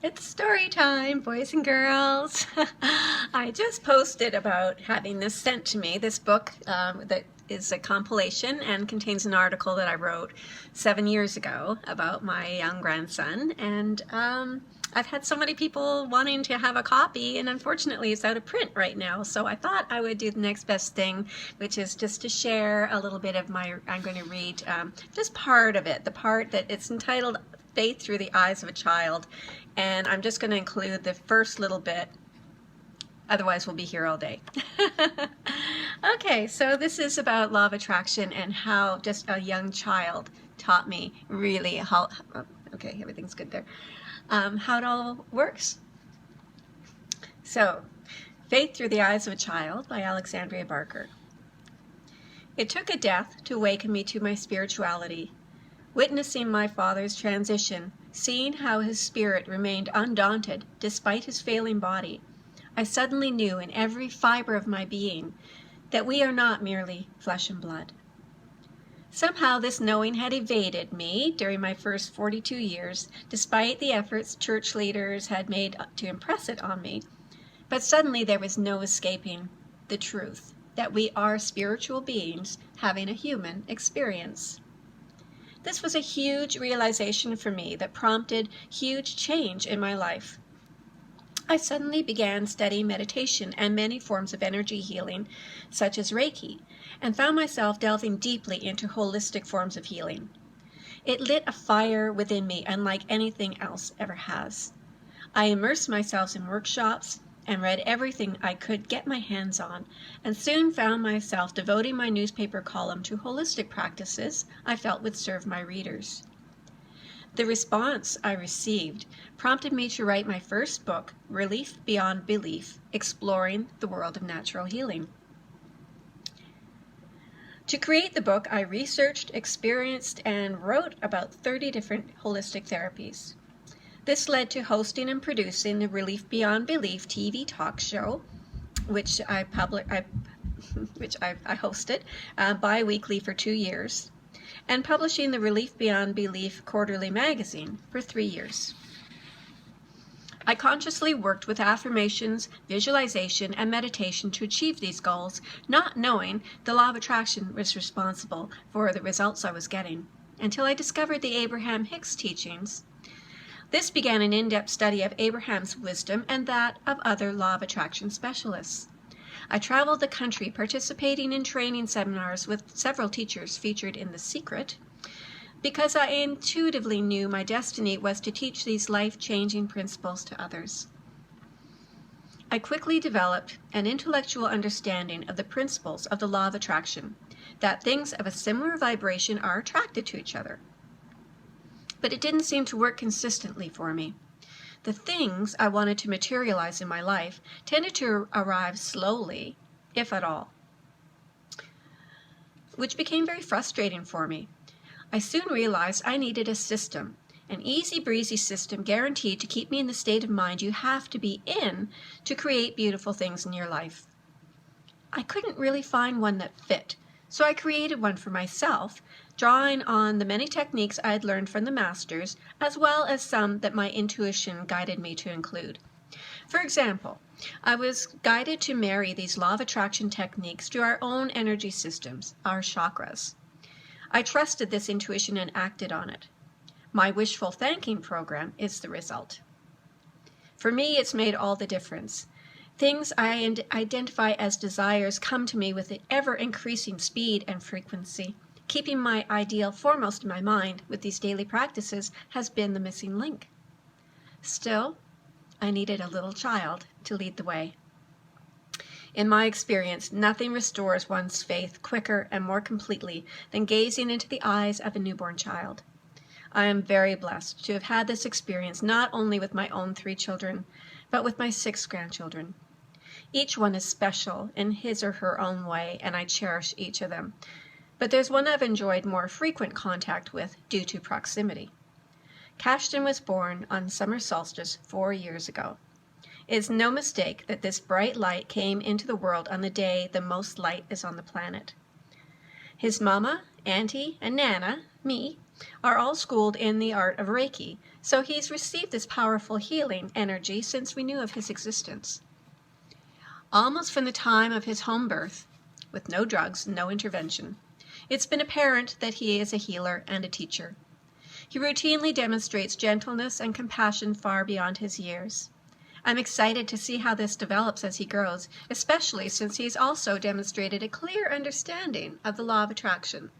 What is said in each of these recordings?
It's story time, boys and girls. I just posted about having this sent to me, this book that is a compilation and contains an article that I wrote 7 years ago about my young grandson. And I've had so many people wanting to have a copy, and unfortunately it's out of print right now. So I thought I would do the next best thing, which is just to share a little bit of I'm going to read just part of it, the part that it's entitled Faith Through the Eyes of a Child. And I'm just going to include the first little bit, otherwise we'll be here all day. Okay, so this is about law of attraction and how just a young child taught me really how, okay, everything's good there, how it all works. So, Faith Through the Eyes of a Child by Alexandria Barker. It took a death to awaken me to my spirituality. Witnessing my father's transition, seeing how his spirit remained undaunted despite his failing body, I suddenly knew in every fiber of my being that we are not merely flesh and blood. Somehow this knowing had evaded me during my first 42 years, despite the efforts church leaders had made to impress it on me. But suddenly there was no escaping the truth that we are spiritual beings having a human experience. This was a huge realization for me that prompted huge change in my life. I suddenly began studying meditation and many forms of energy healing, such as Reiki, and found myself delving deeply into holistic forms of healing. It lit a fire within me unlike anything else ever has. I immersed myself in workshops and read everything I could get my hands on, and soon found myself devoting my newspaper column to holistic practices I felt would serve my readers. The response I received prompted me to write my first book, Relief Beyond Belief, Exploring the World of Natural Healing. To create the book, I researched, experienced, and wrote about 30 different holistic therapies. This led to hosting and producing the Relief Beyond Belief TV talk show, which I hosted bi-weekly for 2 years, and publishing the Relief Beyond Belief quarterly magazine for 3 years. I consciously worked with affirmations, visualization, and meditation to achieve these goals, not knowing the law of attraction was responsible for the results I was getting, until I discovered the Abraham Hicks teachings. This began an in-depth study of Abraham's wisdom and that of other law of attraction specialists. I traveled the country participating in training seminars with several teachers featured in The Secret, because I intuitively knew my destiny was to teach these life-changing principles to others. I quickly developed an intellectual understanding of the principles of the law of attraction, that things of a similar vibration are attracted to each other. But it didn't seem to work consistently for me. The things I wanted to materialize in my life tended to arrive slowly, if at all, which became very frustrating for me. I soon realized I needed a system, an easy-breezy system guaranteed to keep me in the state of mind you have to be in to create beautiful things in your life. I couldn't really find one that fit, so I created one for myself, drawing on the many techniques I had learned from the masters, as well as some that my intuition guided me to include. For example, I was guided to marry these law of attraction techniques to our own energy systems, our chakras. I trusted this intuition and acted on it. My wishful thanking program is the result. For me, it's made all the difference. Things I identify as desires come to me with an ever-increasing speed and frequency. Keeping my ideal foremost in my mind with these daily practices has been the missing link. Still, I needed a little child to lead the way. In my experience, nothing restores one's faith quicker and more completely than gazing into the eyes of a newborn child. I am very blessed to have had this experience not only with my own 3 children, but with my 6 grandchildren. Each one is special in his or her own way, and I cherish each of them. But there's one I've enjoyed more frequent contact with due to proximity. Cashton was born on summer solstice 4 years ago. It is no mistake that this bright light came into the world on the day the most light is on the planet. His mama, auntie, and Nana, me, are all schooled in the art of Reiki, so he's received this powerful healing energy since we knew of his existence. Almost from the time of his home birth, with no drugs, no intervention, it's been apparent that he is a healer and a teacher. He routinely demonstrates gentleness and compassion far beyond his years. I'm excited to see how this develops as he grows, especially since he's also demonstrated a clear understanding of the law of attraction.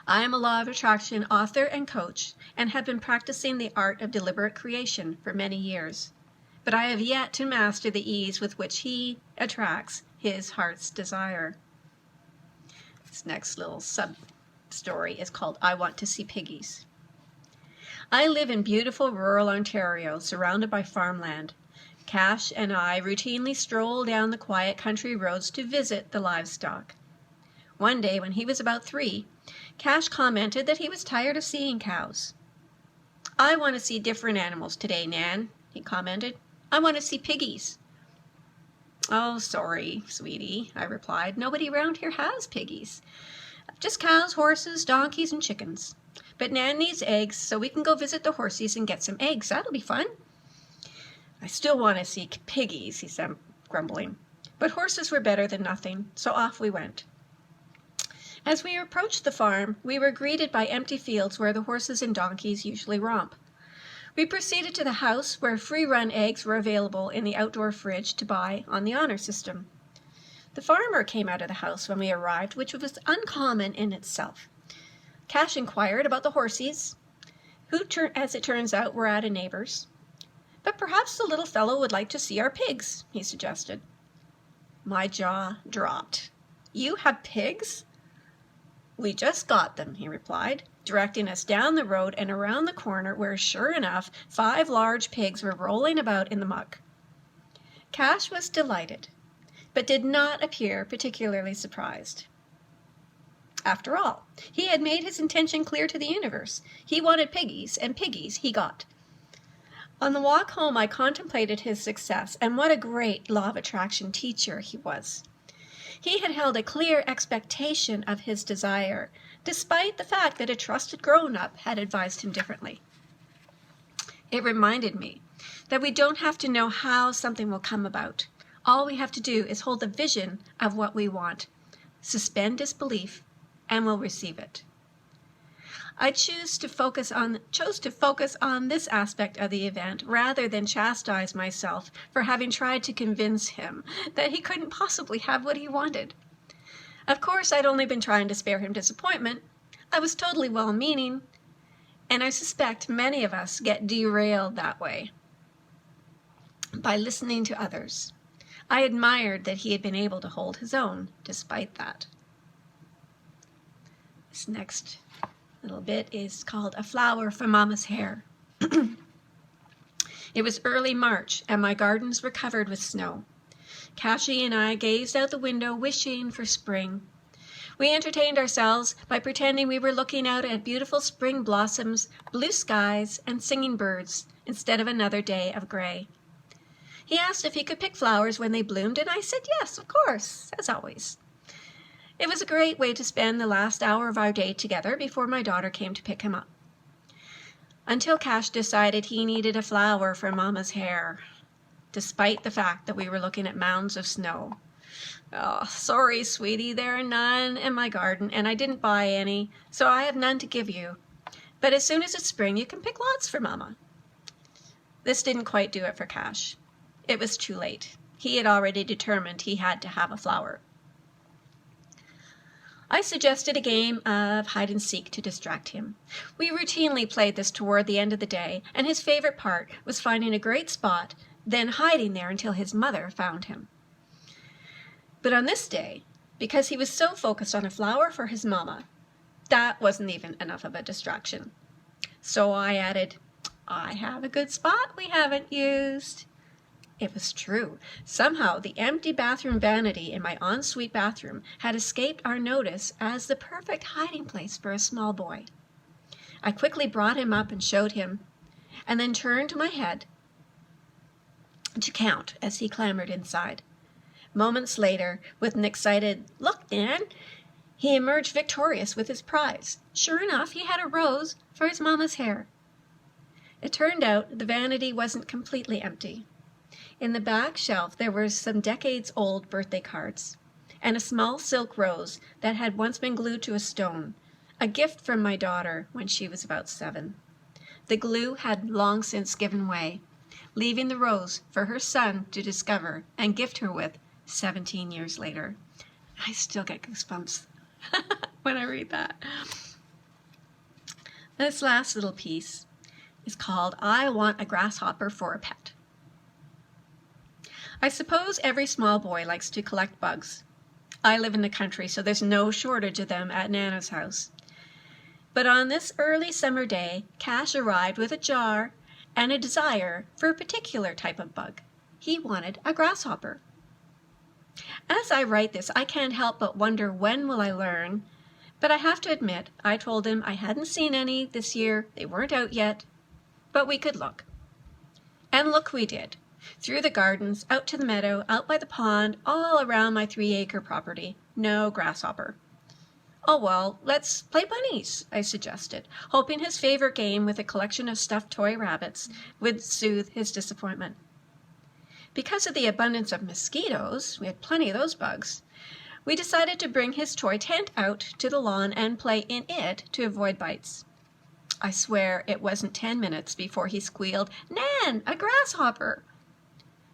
I am a law of attraction author and coach, and have been practicing the art of deliberate creation for many years. But I have yet to master the ease with which he attracts his heart's desire. This next little sub-story is called I Want to See Piggies. I live in beautiful rural Ontario, surrounded by farmland. Cash and I routinely stroll down the quiet country roads to visit the livestock. One day, when he was about 3, Cash commented that he was tired of seeing cows. "I want to see different animals today, Nan," he commented. "I want to see piggies." "Oh, sorry, sweetie," I replied. "Nobody around here has piggies. Just cows, horses, donkeys, and chickens. But Nan needs eggs, so we can go visit the horsies and get some eggs. That'll be fun." "I still want to see piggies," he said, grumbling. But horses were better than nothing, so off we went. As we approached the farm, we were greeted by empty fields where the horses and donkeys usually romp. We proceeded to the house where free-run eggs were available in the outdoor fridge to buy on the honor system. The farmer came out of the house when we arrived, which was uncommon in itself. Cash inquired about the horsies, who, as it turns out, were at a neighbor's. "But perhaps the little fellow would like to see our pigs," he suggested. My jaw dropped. "You have pigs?" "We just got them," he replied, directing us down the road and around the corner where, sure enough, 5 large pigs were rolling about in the muck. Cash was delighted, but did not appear particularly surprised. After all, he had made his intention clear to the universe. He wanted piggies, and piggies he got. On the walk home, I contemplated his success, and what a great law of attraction teacher he was. He had held a clear expectation of his desire, despite the fact that a trusted grown-up had advised him differently. It reminded me that we don't have to know how something will come about. All we have to do is hold the vision of what we want, suspend disbelief, and we'll receive it. I chose to focus on this aspect of the event rather than chastise myself for having tried to convince him that he couldn't possibly have what he wanted. Of course, I'd only been trying to spare him disappointment. I was totally well-meaning, and I suspect many of us get derailed that way by listening to others. I admired that he had been able to hold his own despite that. This next little bit is called A Flower for Mama's Hair. It was early March, and my gardens were covered with snow. Cassie and I gazed out the window, wishing for spring. We entertained ourselves by pretending we were looking out at beautiful spring blossoms, blue skies, and singing birds, instead of another day of gray. He asked if he could pick flowers when they bloomed, and I said yes, of course, as always. It was a great way to spend the last hour of our day together before my daughter came to pick him up. Until Cash decided he needed a flower for Mama's hair, despite the fact that we were looking at mounds of snow. "Oh, sorry, sweetie, there are none in my garden, and I didn't buy any, so I have none to give you. But as soon as it's spring, you can pick lots for Mama." This didn't quite do it for Cash. It was too late. He had already determined he had to have a flower. I suggested a game of hide-and-seek to distract him. We routinely played this toward the end of the day, and his favorite part was finding a great spot, then hiding there until his mother found him. But on this day, because he was so focused on a flower for his mama, that wasn't even enough of a distraction. So I added, "I have a good spot we haven't used." It was true. Somehow the empty bathroom vanity in my ensuite bathroom had escaped our notice as the perfect hiding place for a small boy. I quickly brought him up and showed him, and then turned my head to count as he clambered inside. Moments later, with an excited, "Look, Nan," He emerged victorious with his prize. Sure enough, he had a rose for his mama's hair. It turned out the vanity wasn't completely empty. In the back shelf there were some decades-old birthday cards and a small silk rose that had once been glued to a stone, a gift from my daughter when she was about 7. The glue had long since given way, leaving the rose for her son to discover and gift her with 17 years later. I still get goosebumps when I read that. This last little piece is called I Want a Grasshopper for a Pet. I suppose every small boy likes to collect bugs. I live in the country, so there's no shortage of them at Nana's house. But on this early summer day, Cash arrived with a jar and a desire for a particular type of bug. He wanted a grasshopper. As I write this, I can't help but wonder when will I learn, but I have to admit, I told him I hadn't seen any this year, they weren't out yet, but we could look. And look we did. Through the gardens, out to the meadow, out by the pond, all around my 3-acre property. No grasshopper. Oh well, let's play bunnies, I suggested, hoping his favorite game with a collection of stuffed toy rabbits would soothe his disappointment. Because of the abundance of mosquitoes, we had plenty of those bugs, we decided to bring his toy tent out to the lawn and play in it to avoid bites. I swear it wasn't 10 minutes before he squealed, "Nan, a grasshopper!"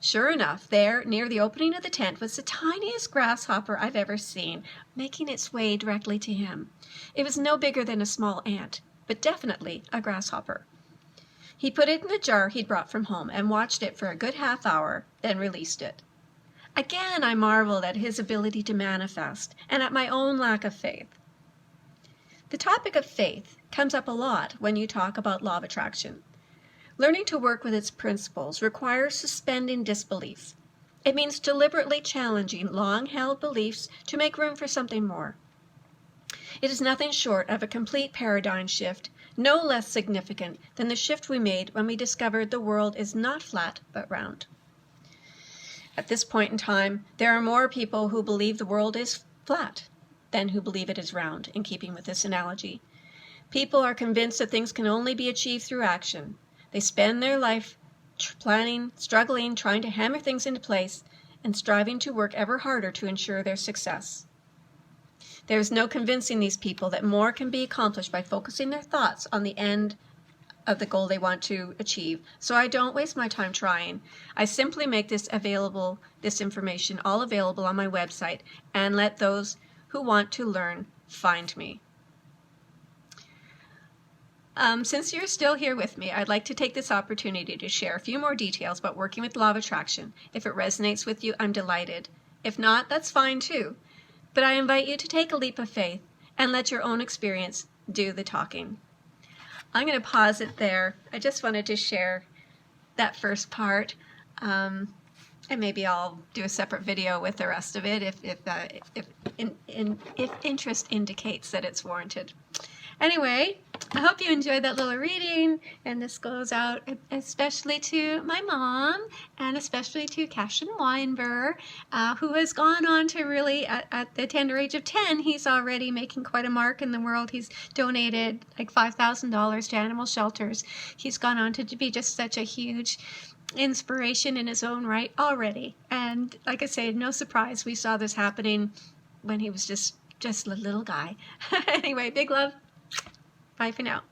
Sure enough, there, near the opening of the tent, was the tiniest grasshopper I've ever seen, making its way directly to him. It was no bigger than a small ant, but definitely a grasshopper. He put it in the jar he'd brought from home and watched it for a good half-hour, then released it. Again, I marveled at his ability to manifest, and at my own lack of faith. The topic of faith comes up a lot when you talk about law of attraction. Learning to work with its principles requires suspending disbelief. It means deliberately challenging long-held beliefs to make room for something more. It is nothing short of a complete paradigm shift, no less significant than the shift we made when we discovered the world is not flat but round. At this point in time, there are more people who believe the world is flat than who believe it is round, in keeping with this analogy. People are convinced that things can only be achieved through action. They spend their life planning, struggling, trying to hammer things into place, and striving to work ever harder to ensure their success. There is no convincing these people that more can be accomplished by focusing their thoughts on the end of the goal they want to achieve, so I don't waste my time trying. I simply make this information all available on my website and let those who want to learn find me. Since you're still here with me, I'd like to take this opportunity to share a few more details about working with law of attraction. If it resonates with you, I'm delighted. If not, that's fine too. But I invite you to take a leap of faith and let your own experience do the talking. I'm going to pause it there. I just wanted to share that first part, and maybe I'll do a separate video with the rest of it if interest indicates that it's warranted. Anyway, I hope you enjoyed that little reading, and this goes out especially to my mom and especially to Cashin Weinberg, who has gone on to really, at the tender age of 10, he's already making quite a mark in the world. He's donated like $5,000 to animal shelters. He's gone on to be just such a huge inspiration in his own right already. And like I say, no surprise, we saw this happening when he was just a little guy. Anyway, big love. Bye for now.